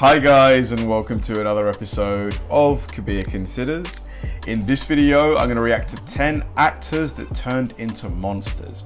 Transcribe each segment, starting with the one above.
Hi guys, and welcome to another episode of Kabir Considers. In this video, I'm going to react to 10 actors that turned into monsters.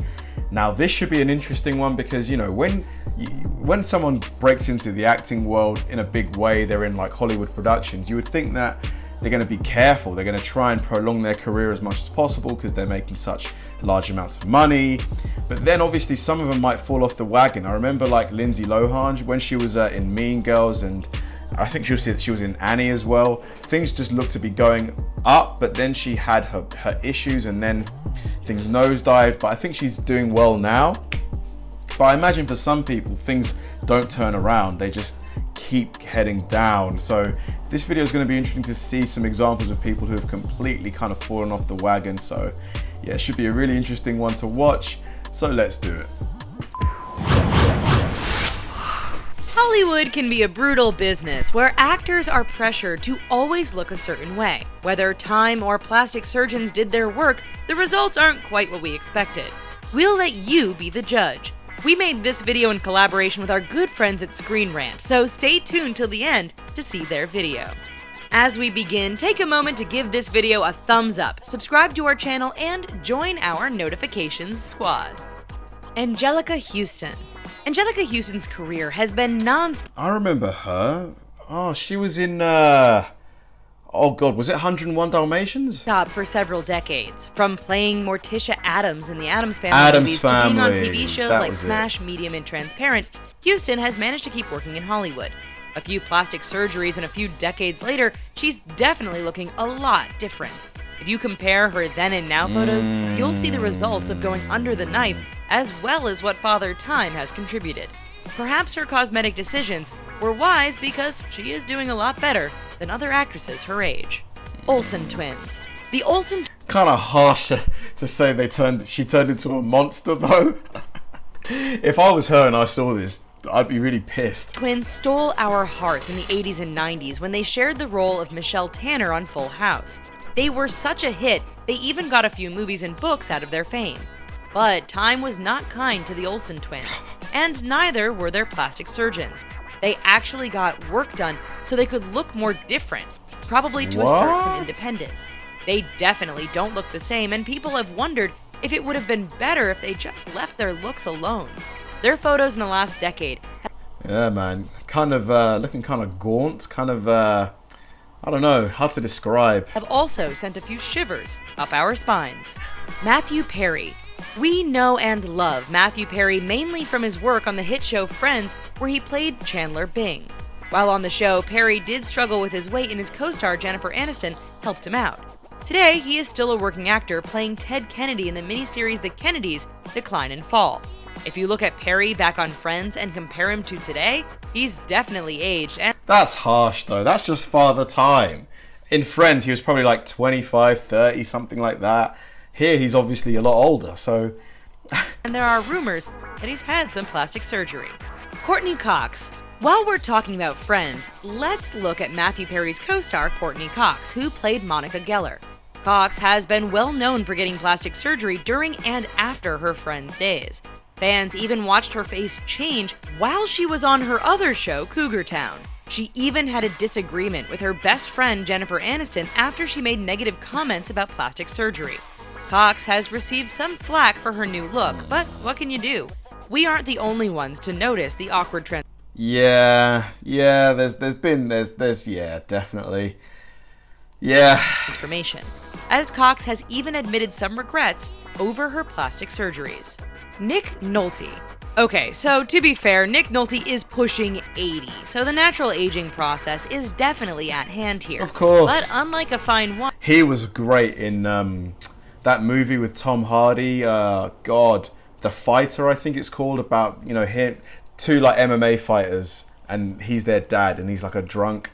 Now this should be an interesting one because, you know, when someone breaks into the acting world in a big way, they're in like Hollywood productions, you would think that they're going to be careful. They're going to try and prolong their career as much as possible because they're making such large amounts of money. But then obviously some of them might fall off the wagon. I remember like Lindsay Lohan when she was in Mean Girls, and I think she was in Annie as well. Things just looked to be going up, but then she had her issues and then things nosedived. But I think she's doing well now. But I imagine for some people, things don't turn around. They just keep heading down. So this video is going to be interesting to see some examples of people who have completely kind of fallen off the wagon. So yeah, it should be a really interesting one to watch. So let's do it. Hollywood can be a brutal business where actors are pressured to always look a certain way. Whether time or plastic surgeons did their work, the results aren't quite what we expected. We'll let you be the judge. We made this video in collaboration with our good friends at Screen Rant, so stay tuned till the end to see their video. As we begin, take a moment to give this video a thumbs up, subscribe to our channel, and join our notifications squad. ANJELICA Houston. ANJELICA Houston's career has been non-stop. I remember her. Oh, she was in, oh God, was it 101 Dalmatians? For several decades, from playing Morticia Addams in the Addams Family movies to being on TV shows like Smash, Medium, and Transparent. Houston has managed to keep working in Hollywood. A few plastic surgeries and a few decades later, she's definitely looking a lot different. If you compare her then and now photos, you'll see the results of going under the knife, as well as what Father Time has contributed. Perhaps her cosmetic decisions were wise because she is doing a lot better than other actresses her age. Olsen twins. The Olsen... Kind of harsh to say she turned into a monster though. If I was her and I saw this, I'd be really pissed. Twins stole our hearts in the 80s and 90s when they shared the role of Michelle Tanner on Full House. They were such a hit, they even got a few movies and books out of their fame. But time was not kind to the Olsen twins, and neither were their plastic surgeons. They actually got work done so they could look more different, probably to assert some independence. They definitely don't look the same, and people have wondered if it would have been better if they just left their looks alone. Their photos in the last decade... Yeah, man. Kind of looking kind of gaunt, kind of... I don't know how to describe. ...have also sent a few shivers up our spines. Matthew Perry. We know and love Matthew Perry mainly from his work on the hit show Friends, where he played Chandler Bing. While on the show, Perry did struggle with his weight and his co-star Jennifer Aniston helped him out. Today, he is still a working actor playing Ted Kennedy in the miniseries The Kennedys Decline and Fall. If you look at Perry back on Friends and compare him to today, he's definitely aged. And that's harsh though, that's just Father Time. In Friends, he was probably like 25, 30, something like that. Here, he's obviously a lot older, so... And there are rumors that he's had some plastic surgery. Courtney Cox. While we're talking about Friends, let's look at Matthew Perry's co-star Courtney Cox, who played Monica Geller. Cox has been well known for getting plastic surgery during and after her Friends days. Fans even watched her face change while she was on her other show, Cougar Town. She even had a disagreement with her best friend Jennifer Aniston after she made negative comments about plastic surgery. Cox has received some flack for her new look, but what can you do? We aren't the only ones to notice the awkward trend. Yeah, definitely. Yeah. Transformation, as Cox has even admitted some regrets over her plastic surgeries. Nick Nolte. Okay, so to be fair, Nick Nolte is pushing 80, so the natural aging process is definitely at hand here. Of course. But unlike a fine wine... He was great in that movie with Tom Hardy, God, The Fighter, I think it's called, about, you know, two like MMA fighters, and he's their dad, and he's like a drunk.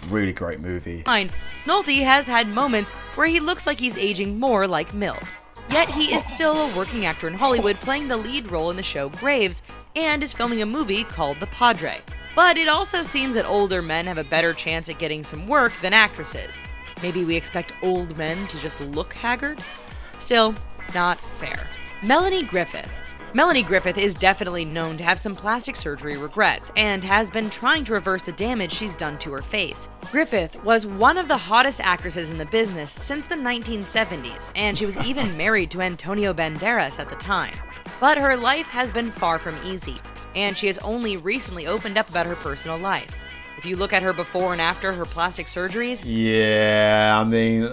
Really great movie. Nolte has had moments where he looks like he's aging more like MILF. Yet he is still a working actor in Hollywood playing the lead role in the show Graves and is filming a movie called The Padre. But it also seems that older men have a better chance at getting some work than actresses. Maybe we expect old men to just look haggard? Still, not fair. Melanie Griffith. Melanie Griffith is definitely known to have some plastic surgery regrets and has been trying to reverse the damage she's done to her face. Griffith was one of the hottest actresses in the business since the 1970s, and she was even married to Antonio Banderas at the time. But her life has been far from easy, and she has only recently opened up about her personal life. If you look at her before and after her plastic surgeries... Yeah, I mean...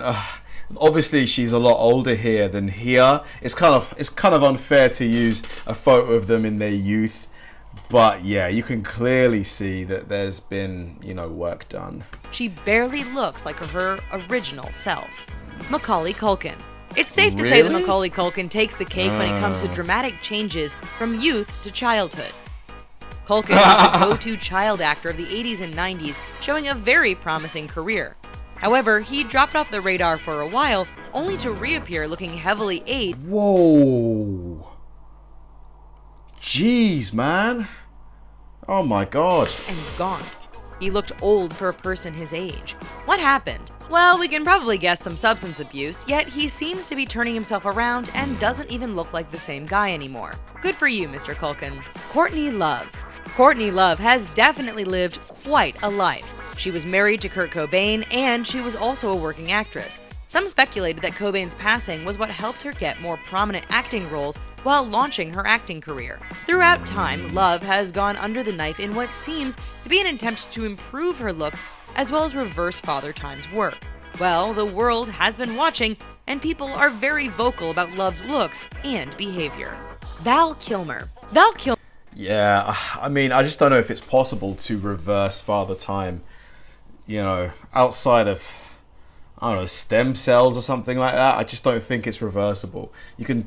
obviously, she's a lot older here than here. It's kind of unfair to use a photo of them in their youth, but yeah, you can clearly see that there's been, work done. She barely looks like her original self. Macaulay Culkin. It's safe to say that Macaulay Culkin takes the cake when it comes to dramatic changes from youth to childhood. Culkin was the go-to child actor of the 80s and 90s, showing a very promising career. However, he dropped off the radar for a while, only to reappear looking heavily aged. Whoa. Jeez, man. Oh my god. And gone. He looked old for a person his age. What happened? Well, we can probably guess some substance abuse, yet he seems to be turning himself around and doesn't even look like the same guy anymore. Good for you, Mr. Culkin. Courtney Love. Courtney Love has definitely lived quite a life. She was married to Kurt Cobain, and she was also a working actress. Some speculated that Cobain's passing was what helped her get more prominent acting roles while launching her acting career. Throughout time, Love has gone under the knife in what seems to be an attempt to improve her looks as well as reverse Father Time's work. Well, the world has been watching, and people are very vocal about Love's looks and behavior. Val Kilmer. Yeah, I mean, I just don't know if it's possible to reverse Father Time, outside of, stem cells or something like that. I just don't think it's reversible. You can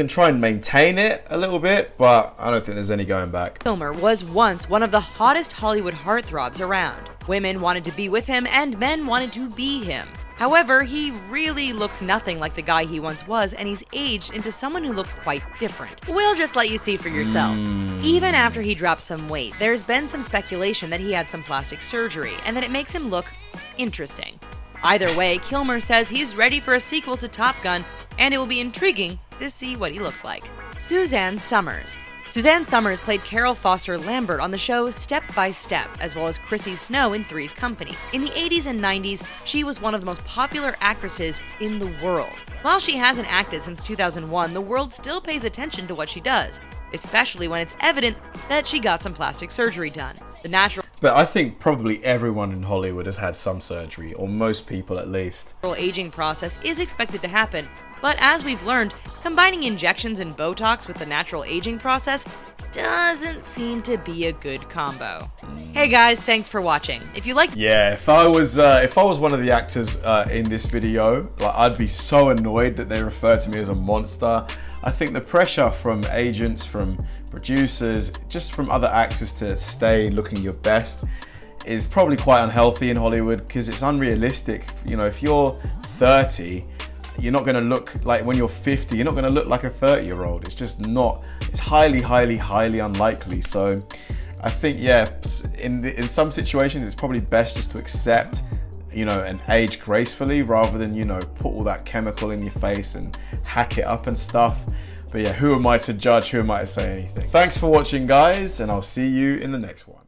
try and maintain it a little bit, but I don't think there's any going back. Kilmer was once one of the hottest Hollywood heartthrobs around. Women wanted to be with him and men wanted to be him. However, he really looks nothing like the guy he once was, and he's aged into someone who looks quite different. We'll just let you see for yourself. Even after he dropped some weight, there's been some speculation that he had some plastic surgery and that it makes him look interesting. Either way, Kilmer says he's ready for a sequel to Top Gun, and it will be intriguing to see what he looks like. Suzanne Summers. Suzanne Summers played Carol Foster Lambert on the show Step by Step, as well as Chrissy Snow in Three's Company. In the 80s and 90s, she was one of the most popular actresses in the world. While she hasn't acted since 2001, the world still pays attention to what she does, especially when it's evident that she got some plastic surgery done. But I think probably everyone in Hollywood has had some surgery, or most people at least. The aging process is expected to happen, but as we've learned, combining injections and Botox with the natural aging process doesn't seem to be a good combo. Hey guys, thanks for watching. If you liked... Yeah, if I was one of the actors in this video, I'd be so annoyed that they refer to me as a monster. I think the pressure from agents, from producers, just from other actors to stay looking your best is probably quite unhealthy in Hollywood, because it's unrealistic. If you're 30, you're not going to look like, when you're 50, you're not going to look like a 30-year-old. It's just not. It's highly, highly, highly unlikely. So I think, yeah, in some situations, it's probably best just to accept, and age gracefully rather than, put all that chemical in your face and hack it up and stuff. But yeah, who am I to judge? Who am I to say anything? Thanks for watching, guys, and I'll see you in the next one.